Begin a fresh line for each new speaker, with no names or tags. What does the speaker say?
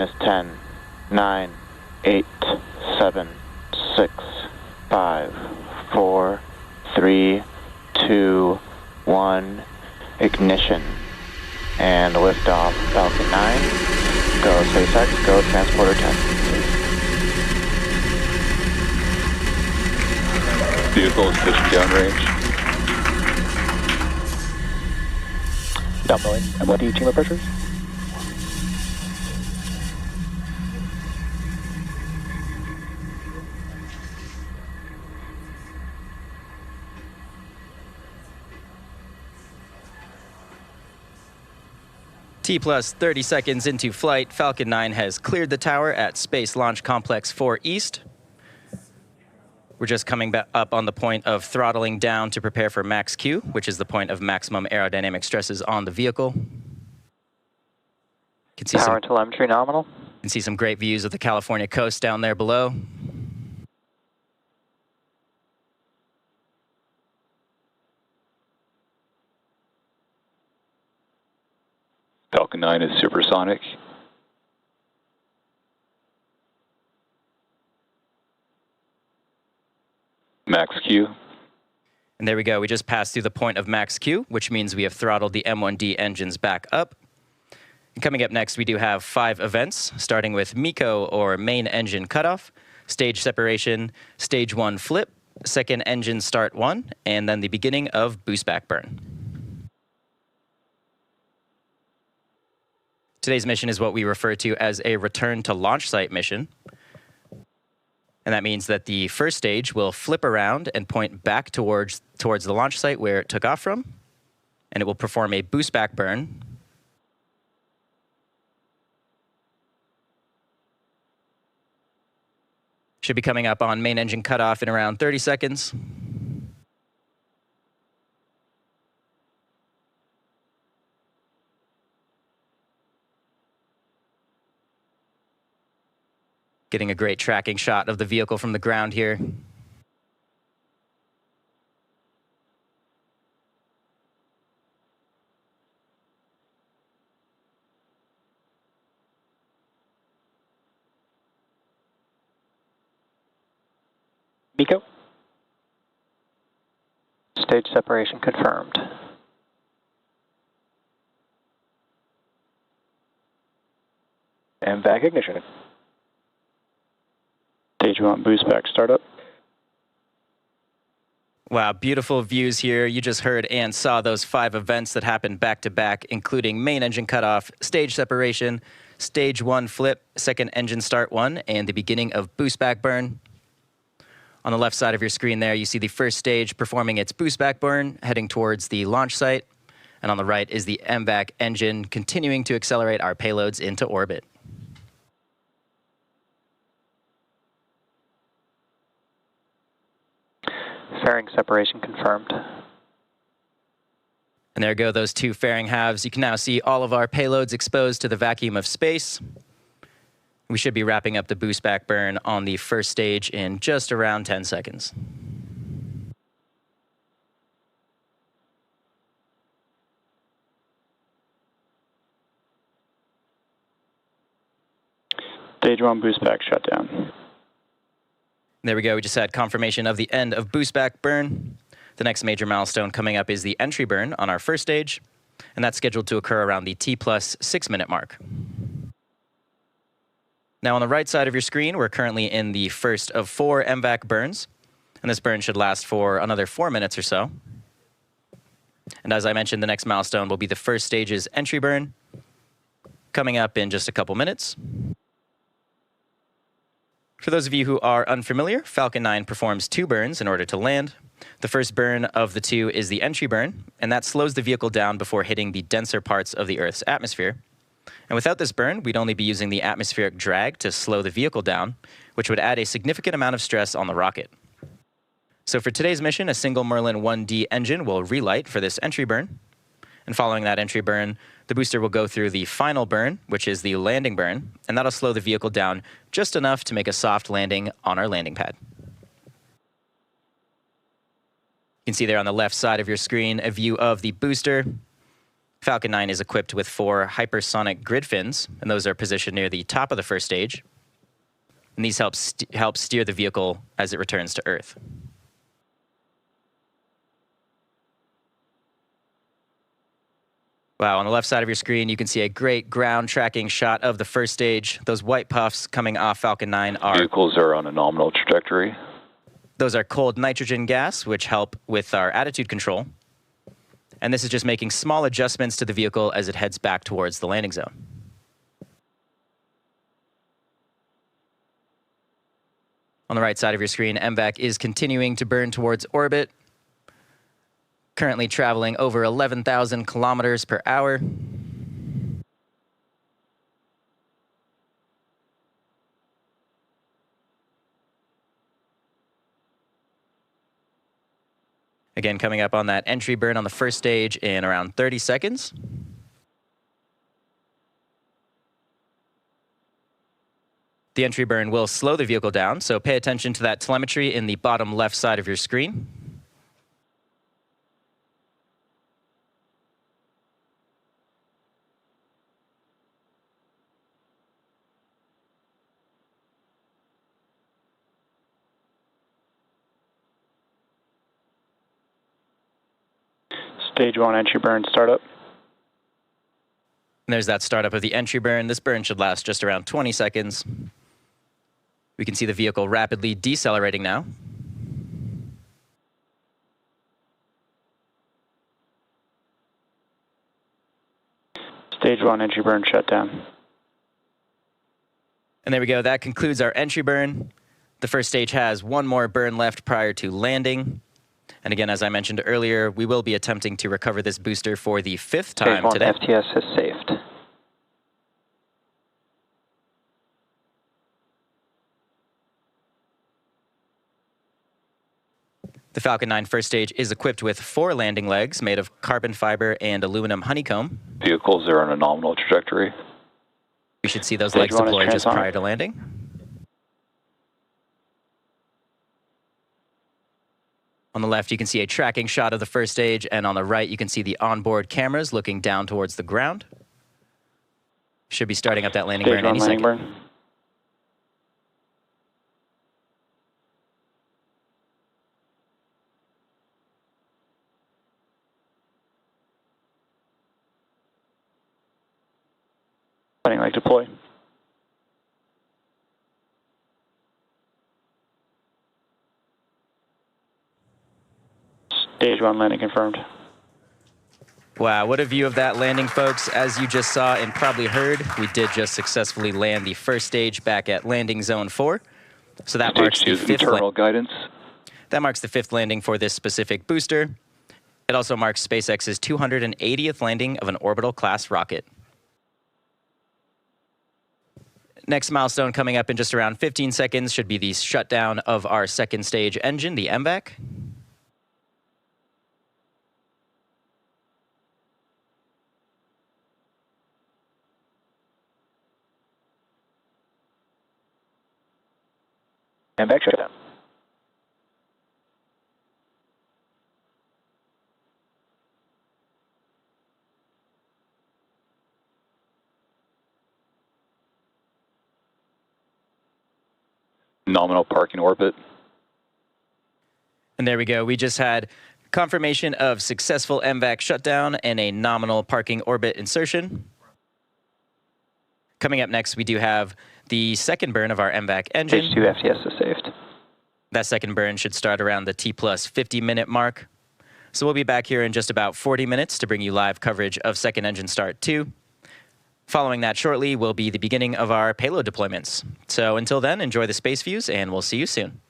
Is 10, 9, 8, 7, 6, 5, 4, 3, 2, 1, ignition. And liftoff, Falcon 9. Go SpaceX, go Transporter-10.
Vehicle is pitched downrange.
Downloading M1D chamber pressures.
T plus 30 seconds into flight, Falcon 9 has cleared the tower at Space Launch Complex 4 East. We're just coming back up on the point of throttling down to prepare for max Q, which is the point of maximum aerodynamic stresses on the vehicle.
Power and telemetry nominal.
You can see some great views of the California coast down there below.
Falcon 9 is supersonic. Max Q.
And there we go. We just passed through the point of max Q, which means we have throttled the M1D engines back up. And coming up next, we do have 5 events, starting with MECO, or main engine cutoff, stage separation, stage 1 flip, second engine start 1, and then the beginning of boost back burn. Today's mission is what we refer to as a return to launch site mission. And that means that the first stage will flip around and point back towards the launch site where it took off from, and it will perform a boost back burn. Should be coming up on main engine cutoff in around 30 seconds. Getting a great tracking shot of the vehicle from the ground here.
MECO. Stage separation confirmed. And back ignition. Stage 1 boost back startup.
Wow, beautiful views here. You just heard and saw those 5 events that happened back to back, including main engine cutoff, stage separation, stage 1 flip, second engine start 1, and the beginning of boost back burn. On the left side of your screen there, you see the first stage performing its boost back burn, heading towards the launch site. And on the right is the MVAC engine continuing to accelerate our payloads into orbit.
Fairing separation confirmed.
And there go those 2 fairing halves. You can now see all of our payloads exposed to the vacuum of space. We should be wrapping up the boost back burn on the first stage in just around 10 seconds.
Stage 1 boost back shutdown.
There we go. We just had confirmation of the end of boost back burn. The next major milestone coming up is the entry burn on our first stage, and that's scheduled to occur around the T plus 6-minute mark. Now on the right side of your screen, we're currently in the first of 4 MVAC burns, and this burn should last for another 4 minutes or so. And as I mentioned, the next milestone will be the first stage's entry burn, coming up in just a couple minutes. For those of you who are unfamiliar, Falcon 9 performs 2 burns in order to land. The first burn of the 2 is the entry burn, and that slows the vehicle down before hitting the denser parts of the Earth's atmosphere. And without this burn, we'd only be using the atmospheric drag to slow the vehicle down, which would add a significant amount of stress on the rocket. So for today's mission, a single Merlin 1D engine will relight for this entry burn. And following that entry burn, the booster will go through the final burn, which is the landing burn, and that'll slow the vehicle down just enough to make a soft landing on our landing pad. You can see there on the left side of your screen a view of the booster. Falcon 9 is equipped with 4 hypersonic grid fins, and those are positioned near the top of the first stage. And these help steer the vehicle as it returns to Earth. Wow, on the left side of your screen, you can see a great ground tracking shot of the first stage. Those white puffs coming off Falcon 9 are...
Vehicles are on a nominal trajectory.
Those are cold nitrogen gas, which help with our attitude control. And this is just making small adjustments to the vehicle as it heads back towards the landing zone. On the right side of your screen, MVAC is continuing to burn towards orbit, currently traveling over 11,000 kilometers per hour. Again, coming up on that entry burn on the first stage in around 30 seconds. The entry burn will slow the vehicle down, so pay attention to that telemetry in the bottom left side of your screen.
Stage 1 entry burn startup.
And there's that startup of the entry burn. This burn should last just around 20 seconds. We can see the vehicle rapidly decelerating now.
Stage 1 entry burn shut down.
And there we go. That concludes our entry burn. The first stage has one more burn left prior to landing. And again, as I mentioned earlier, we will be attempting to recover this booster for the 5th time
Stage 1
today.
FTS has saved.
The Falcon 9 first stage is equipped with 4 landing legs made of carbon fiber and aluminum honeycomb.
Vehicles are on a nominal trajectory.
We should see those
Stage
legs
1 is
deploy just
transonic.
prior to landing. On the left, you can see a tracking shot of the first stage, and on the right, you can see the onboard cameras looking down towards the ground. Should be starting up that landing
Stage
burn
1
any
landing
second.
burn. Landing leg deploy. Stage 1 landing confirmed.
Wow, what a view of that landing, folks. As you just saw and probably heard, we did just successfully land the first stage back at landing zone 4. So that marks
Stage
the
2
fifth
internal guidance.
That marks the 5th landing for this specific booster. It also marks SpaceX's 280th landing of an orbital class rocket. Next milestone coming up in just around 15 seconds should be the shutdown of our second stage engine, the MVAC.
MVAC shutdown.
Nominal parking orbit.
And there we go. We just had confirmation of successful MVAC shutdown and a nominal parking orbit insertion. Coming up next, we do have the second burn of our MVAC engine.
Stage 2 FTS is saved.
That second burn should start around the T plus 50-minute mark. So we'll be back here in just about 40 minutes to bring you live coverage of second engine start 2. Following that shortly will be the beginning of our payload deployments. So until then, enjoy the space views, and we'll see you soon.